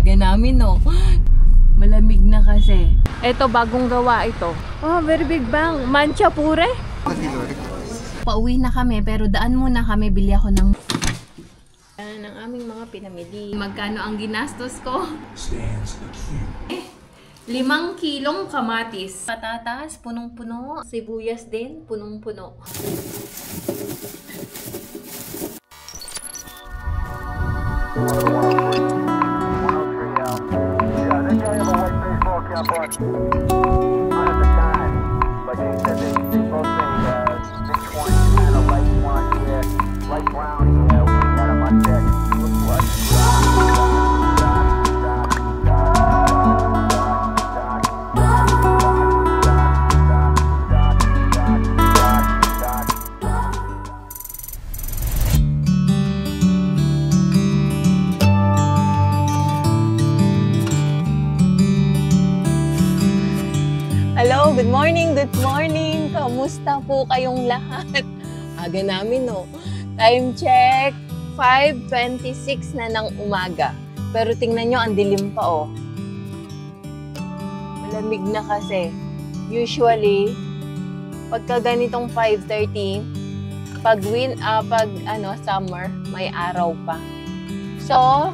Aga namin, no? Malamig na kasi. Ito, bagong gawa ito. Oh, very big bang. Manchapure. Pauwi na kami, pero daan muna kami. Bili ako ng... Yan ang aming mga pinamili. Magkano ang ginastos ko? 5 kilong kamatis. Patatas, punong-puno. Sibuyas din, punong-puno. Hello, good morning, good morning. Kamusta po kayong lahat? Aga namin, no? Time check, 5:26 na ng umaga. Pero tingnan nyo, ang dilim pa, oh. Malamig na kasi. Usually, pagka ganitong 5:30, pag summer, may araw pa. So,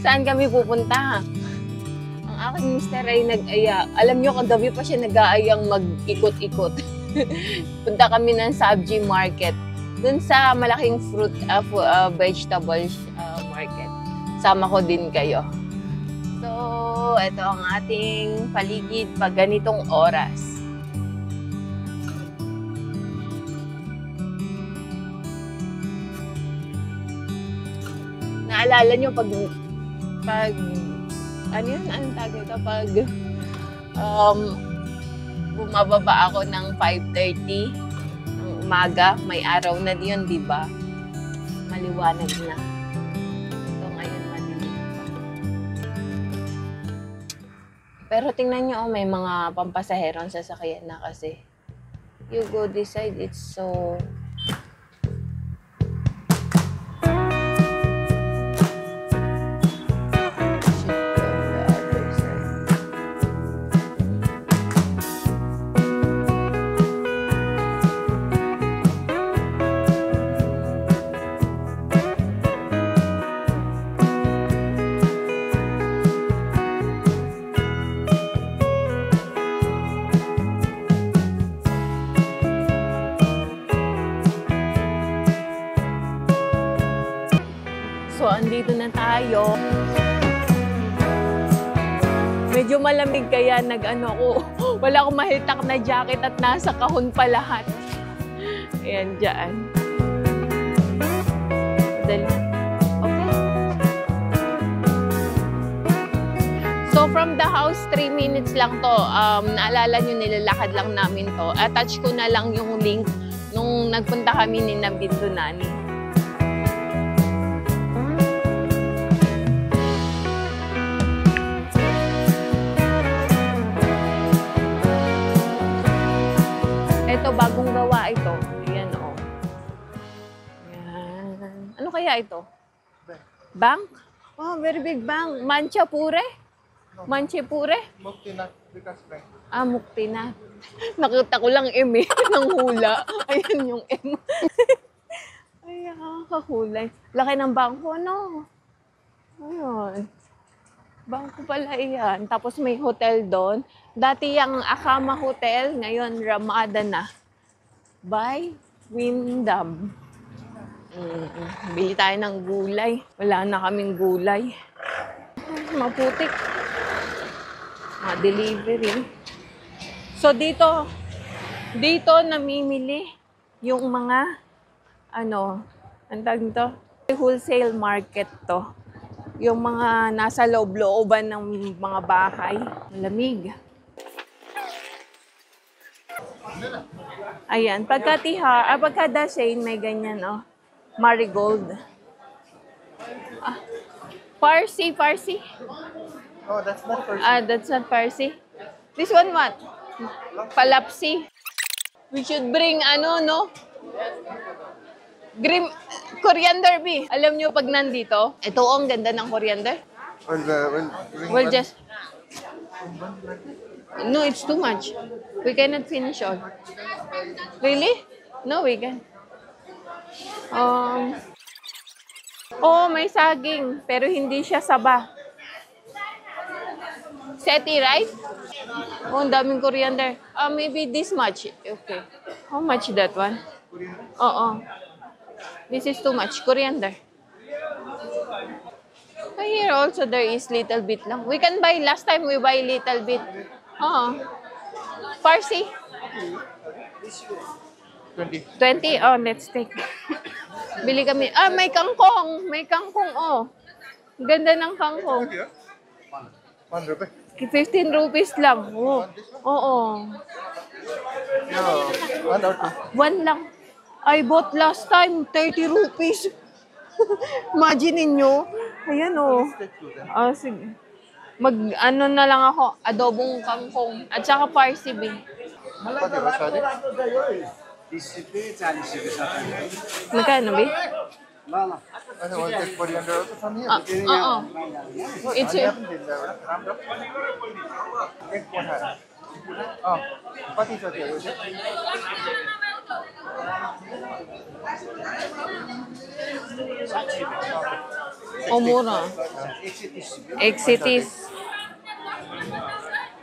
saan kami pupunta? Aking mister ay nag-aya. Alam nyo, kagabi pa siya nag-aayang mag-ikot-ikot. Punta kami ng Sabji Market. Dun sa malaking fruit, vegetable market. Sama ko din kayo. So, ito ang ating paligid pag ganitong oras. Naalala nyo pag ano yun? Anong tawag ito? Pag bumababa ako ng 5:30 ng umaga, may araw na yun, di ba? Maliwanag na. Ito ngayon, madilim pa. Pero tingnan nyo, may mga pampasaherong sasakyan na kasi. You go this side, it's so... So, andito na tayo. Medyo malamig kaya wala akong mahitak na jacket at nasa kahon pa lahat. Ayan, dyan. Dali. Okay. So, from the house, 3 minutes lang to. Naalala nyo, nilalakad lang namin to. Attach ko na lang yung link nung nagpunta kami ni Nabindunani. Ito, bagong gawa ito. Ayan, oh. Ayan. Ano kaya ito? Bank? Oh, very big bank. Manchapure? Manchapure? Muktinat. Muktinat. Nakita ko lang M eh, ng hula. Ayan yung M. Ay, kakahulay. Laki ng bangko, no? Ayan. Bangko pala yan. Tapos may hotel doon. Dati yung Akama Hotel, ngayon Ramada na. By Windham. Bili tayo ng gulay. Wala na kaming gulay. Maputik. Mga delivery. So dito namimili yung mga ang tawag nito? Wholesale market to. Yung mga nasa loob-looban ng mga bahay. Malamig. Ayan, pagka Dasein, may ganyan, oh. Marigold. Parsi. Oh, that's not Parsi. That's not Parsi. This one what? Palapsi. We should bring coriander bee. Alam nyo pag nandito, ito ang ganda ng coriander. bring We'll one. just... No, it's too much. We cannot finish all. Really? No, we can. Um, oh, may saging. Pero hindi siya saba. Seti, right? Oh, ang daming coriander. Maybe this much. Okay. How much that one? Oo. This is too much. Coriander. Here also there is little bit lang. We can buy, last time we buy little bit. Oo. Parsi. 20. 20. Oh, let's take. Bili kami. May kangkong. May kangkong, oh. Ganda ng kangkong. Okay, 1 rupee. 15 rupees lang. Oh. Oo. Yeah, 1 or 2. One lang. I bought last time 30 rupees. Imagine ninyo. Ayan, oh. Take 2 then. Sige. Ano na lang ako, adobong kangkong. At saka parsi bean. What you Saudi? Magkano, be? I want to take coriander also from here. Oo. It's Onion din there, right? Ram ram. Take 1 hand. Oh, what is okay? Mura. Exitis.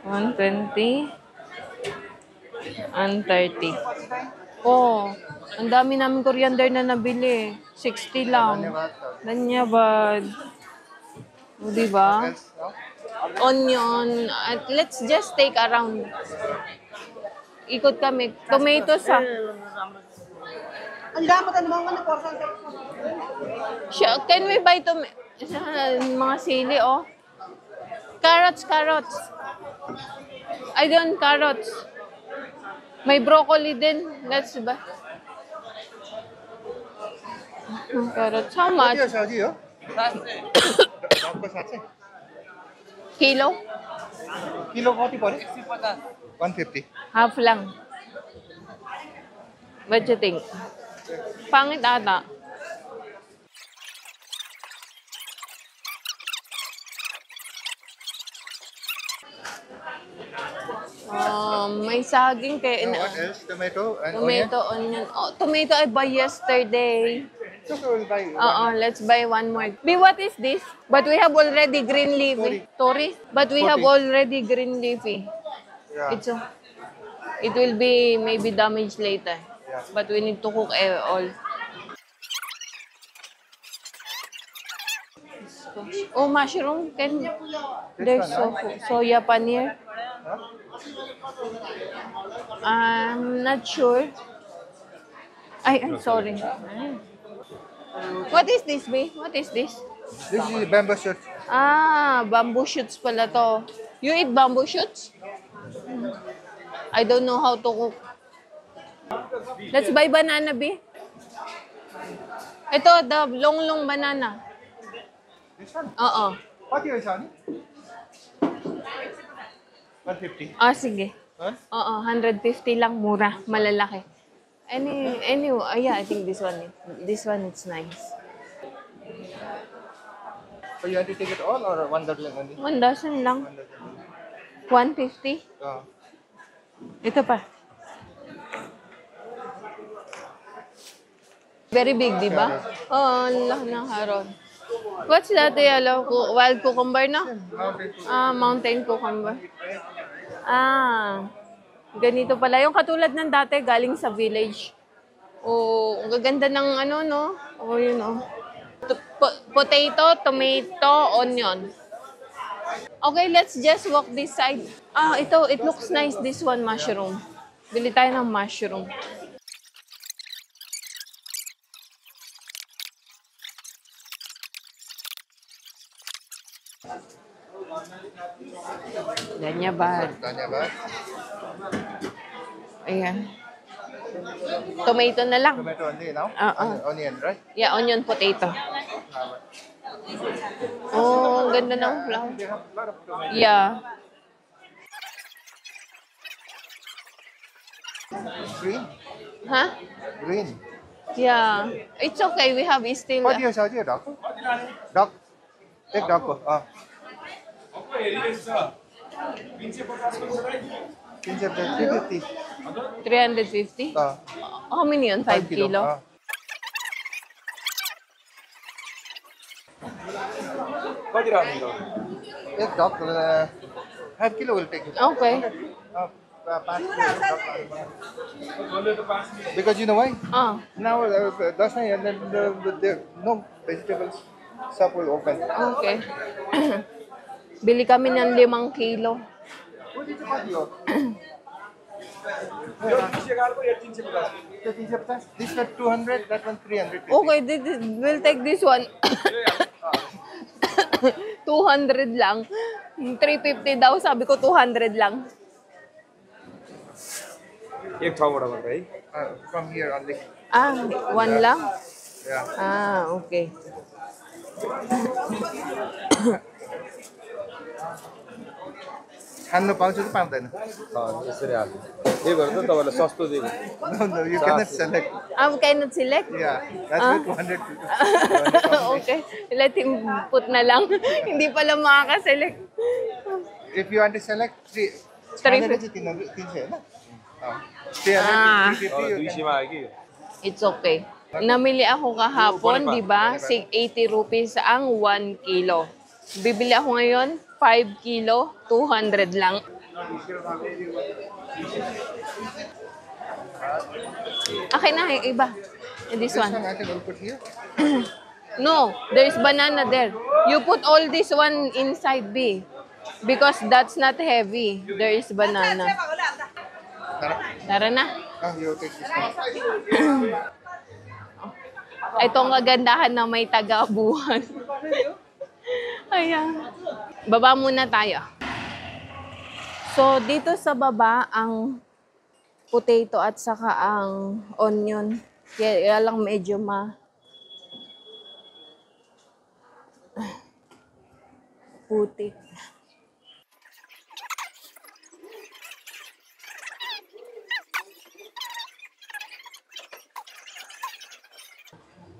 120. And 30. Oh, ang dami namin coriander na nabili. 60 lang. Danyabad. O, diba? Else, no? Onion. At let's just take around. Ikot kami. Tomatoes, ah. Ang dapat ano mga portion. Can we buy mga sili, oh? Carrots. I don't carrots. May broccoli din. Let's buy. Carrots. How What much? is Saudi, oh? Dapat sa Kilo? Kilo koti pare? 150. Half lang. What you think? Pangit ata. May saging kay What else? Tomato and onion? tomato, onion. Oh, tomato I buy yesterday. So we'll buy Let's buy one more. B, what is this? But we have already green leafy. Tori? But we have already green leafy. Yeah. It will be maybe damaged later. Yeah. But we need to cook all. Oh, mushroom. There's soya paneer. Huh? I'm not sure. I'm sorry. What is this, B? What is this? This is bamboo shoot. Bamboo shoots pala to. You eat bamboo shoots? I don't know how to cook. Let's buy banana, B. Ito, the long banana. This one? Oo. What is Saudi? 150. Sige. Huh? Oo, 150 lang, mura, malalaki. Yeah, I think this one is nice. So you want to take it all or 1 dozen only? 1 dozen lang. 1 dozen. 150. Oh. Ito pa. Very big, di ba? Oo, ang laki ng haron. What's that yellow? Wild cucumber, no? Mountain cucumber. Ganito pala. Yung katulad ng dati, galing sa village. Oh, ang gaganda ng ano, no? Oh, yun, oh. Potato, tomato, onion. Okay, let's just walk this side. It looks nice, this one, mushroom. Bili tayo ng mushroom. Danyabad. Danyabad. Ayan. Tomato na lang. Tomato only now? Onion, right? Yeah, onion, potato. Oh, ang ganda ng flower. They have a lot of tomato. Yeah. Green? Huh? Green. Yeah. It's okay. We have still... What is Saudi? Duck? Duck? Take duck. 350. 350? How many yun? 5 kilo? Yes, doc. 5 kilo will take it. Okay. 5 kilo. Because you know why? Ah, Now, last night, and then no vegetables shop will open. okay. Bili kami ng 5 kilo. What did you call your? This one 200, that one 300. Okay, we'll take this one. 200 lang. 350 daw, sabi ko 200 lang. From here only. Ah, 1 lang? Yeah. Ah, okay. खानु पाउँछ कि पाउँदैन? यसरी हाल्नु के गर्नु तपाईलाई सस्तो दिनु No, no, you cannot select. Ah, cannot select? Yeah, that's why 200. Okay, let him put na lang. Hindi pala makaka-select. If you want to select, 300 300 Ah. 300, 350. 200 मा आयो कि It's okay. Namili ako kahapon, di ba? 80 rupees ang 1 kilo. Bibili ako ngayon, 5 kilo, 200 lang. Okay na, yung iba. This This one one. I can put here. No, there's banana there. You put all this one inside B. Because that's not heavy. There is banana. Tara na. You take this one. Ito ang kagandahan na may taga-abuhan. Ayan. Baba muna tayo. So, dito sa baba, ang potato at saka ang onion. Kaya lang medyo putik.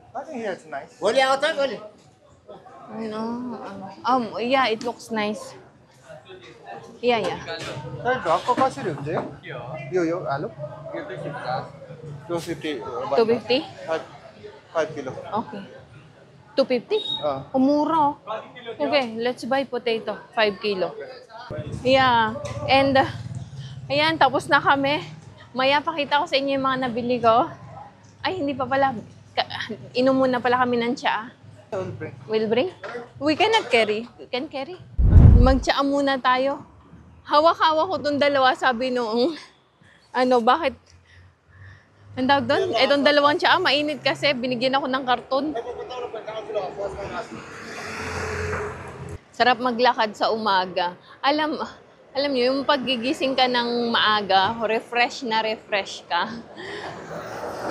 I think here it's nice. Yeah, it looks nice. Yeah. तर ढक्क कसरी हुन्छ यो आलु? 250. 250? 5 kilo. Okay. 250? Mura. Okay, let's buy potato. 5 kilo. Yeah. And, ayan, tapos na kami. Maya, pakita ko sa inyo yung mga nabili ko. Ay, hindi pa pala. Inom muna pala kami ng tsaa. Will bring? We cannot carry. We can carry. Magtsaa muna tayo. Hawak-hawak ko itong dalawa. Sabi noong, bakit? Ang tawag doon? Itong dalawang tsaa, mainit kasi. Binigyan ako ng karton. Sarap maglakad sa umaga. Alam niyo, yung paggigising ka ng maaga, refresh ka.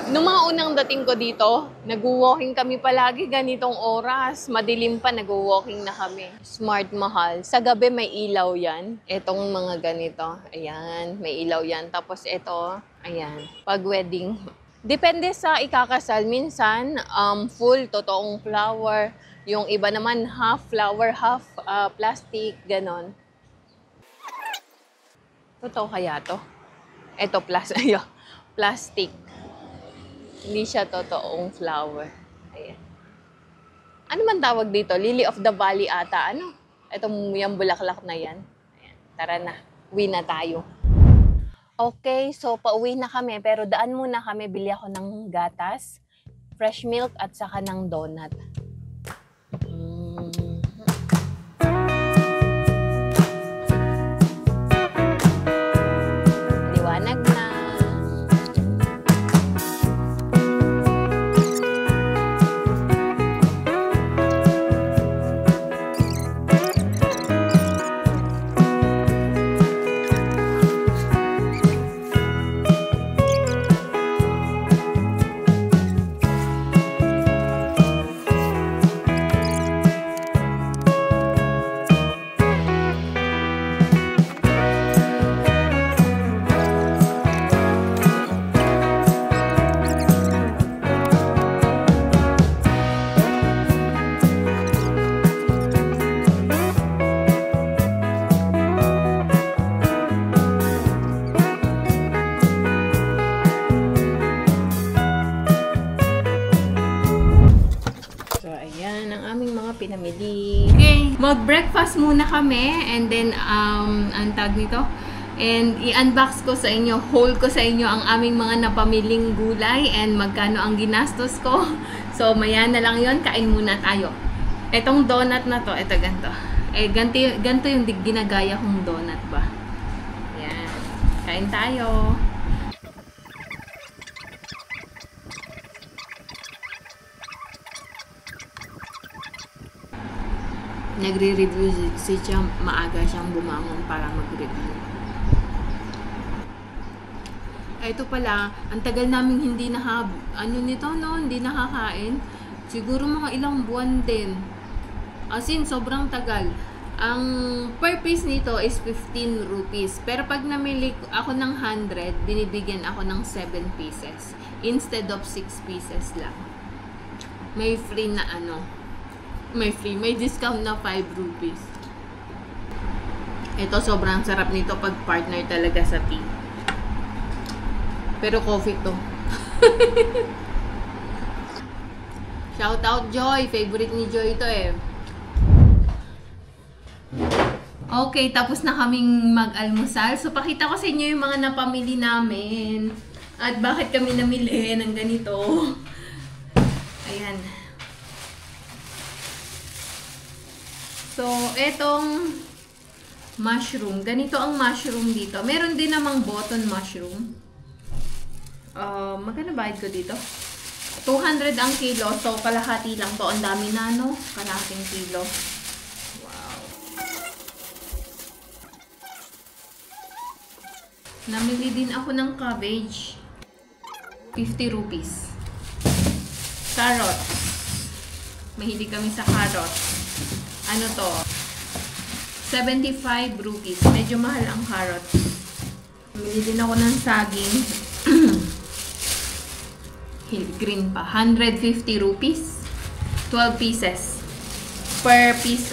Nung mga unang dating ko dito, nag-walking kami palagi ganitong oras. Madilim pa, nag-walking na kami. Smart Mahal. Sa gabi may ilaw yan. Etong mga ganito. Ayan, may ilaw yan. Tapos ito, ayan, pag wedding. Depende sa ikakasal. Minsan, full, totoong flower. Yung iba naman, half flower, half plastic, ganon. Totoo kaya to? Ito, plastic. Hindi siya totoong flower. Ayan. Ano man tawag dito? Lily of the Valley ata. Ano? Itong yung bulaklak na yan. Ayan. Tara na. Uwi na tayo. Okay, so pauwi na kami. Pero daan muna kami. Bili ako ng gatas, fresh milk, at saka ng donut. Liwanag na. mag-breakfast muna kami and then ang tag nito. And i-unbox ko sa inyo, haul ko sa inyo ang aming mga napamiling gulay and magkano ang ginastos ko. So, maya na lang yon, kain muna tayo. Etong donut na to, eto ganito. Ganito yung ginagaya kong donut ba. Yan. Kain tayo. Nagre-review si Cham, maaga siyang bumangon para mag-review. Ito pala, ang tagal namin hindi hindi nakakain. Siguro mga ilang buwan din. As in, sobrang tagal. Ang per piece nito is 15 rupees. Pero pag namili ako ng 100, binibigyan ako ng 7 pieces. Instead of 6 pieces lang. May free na may discount na 5 rupees. Ito, sobrang sarap nito pag partner talaga sa tea. Pero coffee to. Shout out Joy. Favorite ni Joy ito eh. Okay, tapos na kaming mag-almusal. So, pakita ko sa inyo yung mga napamili namin. At bakit kami namili ng ganito. Ayan. So, etong mushroom. Ganito ang mushroom dito. Meron din namang button mushroom. Magkano bayad ko dito? 200 ang kilo. So, kalahati lang to. Ang dami na, no? Kalahating kilo. Wow. Namili din ako ng cabbage. 50 rupees. Carrot. Mahilig kami sa carrot. Ano to? 75 rupees. Medyo mahal ang carrot. Namili din ako ng saging. Green pa. 150 rupees. 12 pieces. Per piece,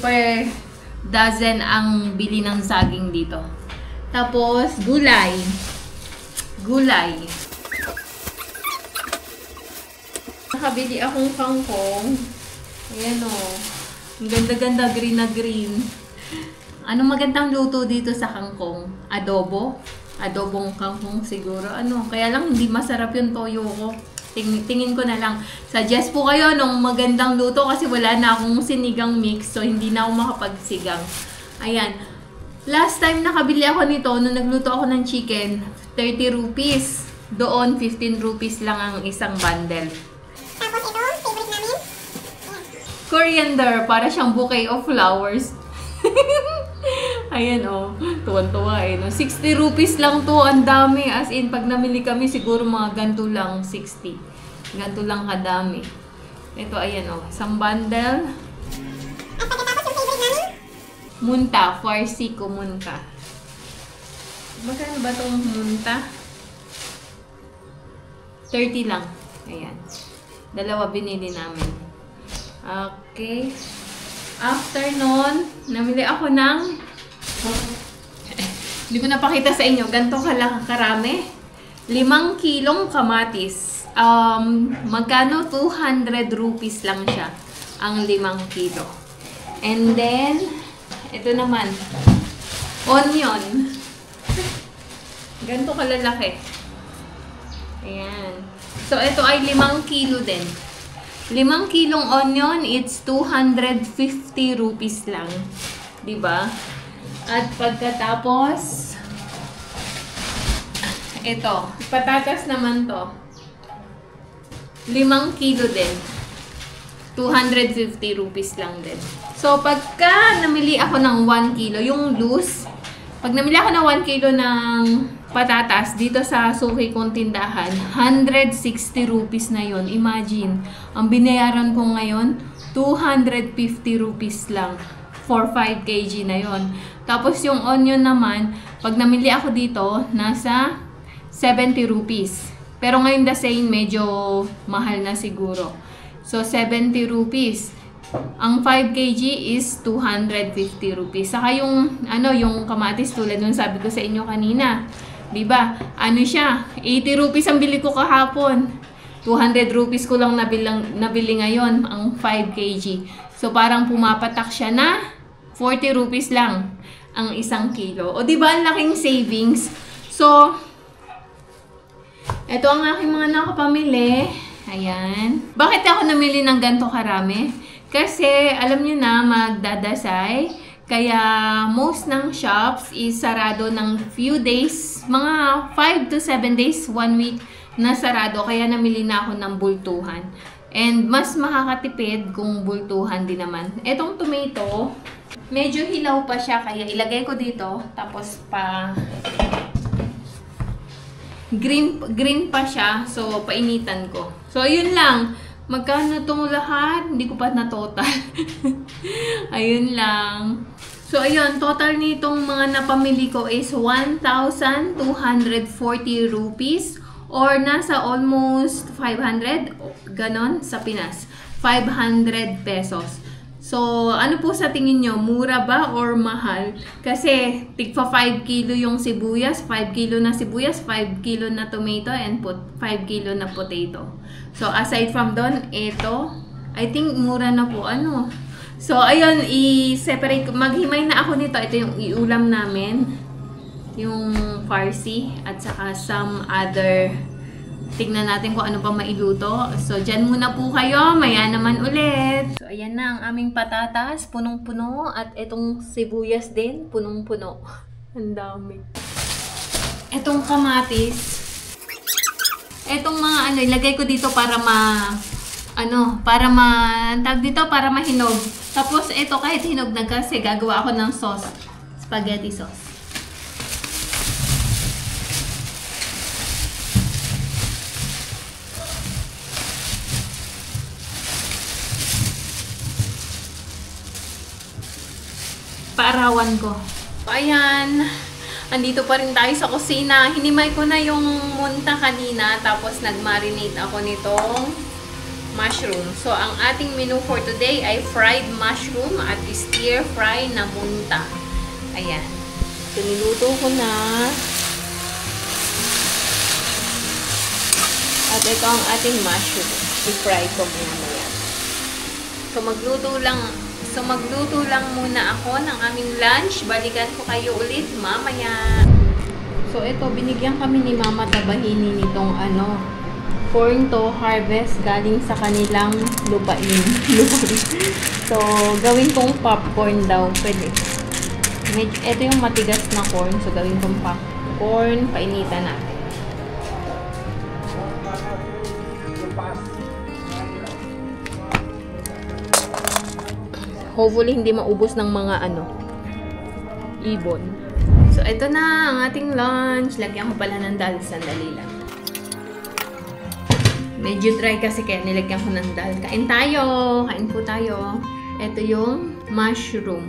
per dozen ang bili ng saging dito. Tapos, gulay. Gulay. Nakabili akong kangkong. Ayan o. Ang ganda-ganda, green na green. Anong magandang luto dito sa kangkong? Adobo? Adobong kangkong siguro. Kaya lang hindi masarap yung toyo ko. Tingin ko na lang. Suggest po kayo nung magandang luto kasi wala na akong sinigang mix. So, hindi na ako makapagsigang. Ayan. Last time nakabili ako nito, nung nagluto ako ng chicken, 30 rupees. Doon, 15 rupees lang ang isang bundle. Tapos ito, favorite namin? Coriander. Para siyang bouquet of flowers. Ayan o. Tuwan-tuwa eh. No? 60 rupees lang to. Ang dami. As in, pag namili kami, siguro mga ganito lang. 60. Ganito lang kadami. Ito, ayan o. Isang bundle. At pagkatapos yung favorite namin? Munta. Farsico munta. Magkano ba itong munta? 30 lang. Ayan. Dalawa binili namin. Okay. After nun, namili ako ng hindi ko napakita sa inyo. Ganito karami. 5 kilong kamatis. Magkano? 200 rupees lang siya. Ang 5 kilo. And then, ito naman. Onion. Ganito kalalaki. Ayan. So, ito ay 5 kilo din. 5 kilong onion, it's 250 rupees lang. Diba? At pagkatapos, ito, patatas naman to. 5 kilo din. 250 rupees lang din. So, pagka namili ako ng 1 kilo, yung loose, pag namili ako ng 1 kilo ng patatas dito sa suki kong tindahan, 160 rupees na yon. Imagine, ang binayaran ko ngayon, 250 rupees lang for 5 kg na yon. Tapos yung onion naman, pag namili ako dito, nasa 70 rupees. Pero ngayon the same, medyo mahal na siguro. So, 70 rupees. Ang 5 kg is 250 rupees. Saka yung, yung kamatis tulad nung sabi ko sa inyo kanina. Diba? Siya? 80 rupees ang bili ko kahapon. 200 rupees ko lang nabili ngayon ang 5 kg. So, parang pumapatak siya na 40 rupees lang ang 1 kilo. O, diba ang laking savings? So, ito ang aking mga nakapamili. Ayan. Bakit ako namili ng ganito karami? Kasi, alam nyo na, magdadasay. Kaya, most ng shops is sarado ng few days. Mga 5 to 7 days, 1 week na sarado. Kaya, namili na ako ng bultuhan. And mas makakatipid kung bultuhan din naman. Etong tomato, medyo hilaw pa siya. Kaya ilagay ko dito. Tapos green pa siya. So, painitan ko. So, yun lang. Magkano itong lahat? Hindi ko pa na-total. Ayun lang. So, ayun. Total nitong mga napamili ko is 1,240 rupees. Or nasa almost 500, ganon sa Pinas. 500 pesos. So, ano po sa tingin nyo? Mura ba or mahal? Kasi, tigpa 5 kilo yung sibuyas, 5 kilo na sibuyas, 5 kilo na tomato, and 5 kilo na potato. So, aside from doon, ito, I think mura na po. Ano? So, ayun, i-separate ko. Maghimay na ako nito. Ito yung iulam namin. Yung farsi at saka some other, tignan natin kung ano pa mailuto. So, dyan muna po kayo. Maya naman ulit. So, ayan na ang aming patatas. Punong-puno. At itong sibuyas din. Punong-puno. Ang dami. Itong kamatis. Itong mga ano, ilagay ko dito para tag dito para mahinog. Tapos, ito kahit hinog na kasi gagawa ako ng sauce. Spaghetti sauce. Paarawan ko. Ayan. Andito pa rin tayo sa kusina. Hinimay ko na yung munta kanina. Tapos nag-marinate ako nitong mushroom. So, ang ating menu for today ay fried mushroom at stir fry na munta. Ayan. So, niluto ko na. At ito ang ating mushroom. I-fry ko muna. So, magluto lang muna ako ng aming lunch. Balikan ko kayo ulit mamaya. So, ito, binigyan kami ni Mama Tabahini nitong corn to harvest galing sa kanilang lupain. So, gawin kong popcorn daw. Pwede. Ito yung matigas na corn. So, gawin kong popcorn. Painitan natin. Hopefully, hindi maubos ng mga ibon. So, ito na ang ating lunch. Lagyan ko pala ng dal. Sandali lang. Medyo dry kasi kaya nilagyan ko ng dal. Kain tayo! Kain po tayo. Ito yung mushroom.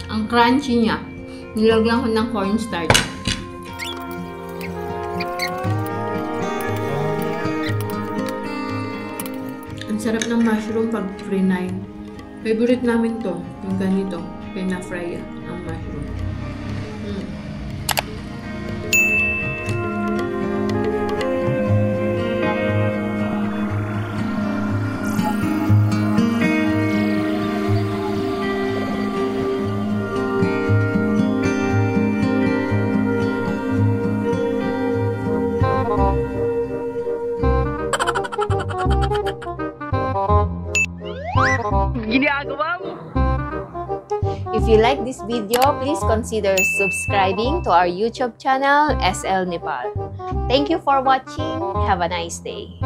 Ang crunchy niya. Nilagyan ko ng cornstarch. Sarap ng mushroom pag fry. Favorite namin to, yung ganito, kaya na-fry ang mushroom. If you like this video, please consider subscribing to our YouTube channel, SL Nepal. Thank you for watching. Have a nice day.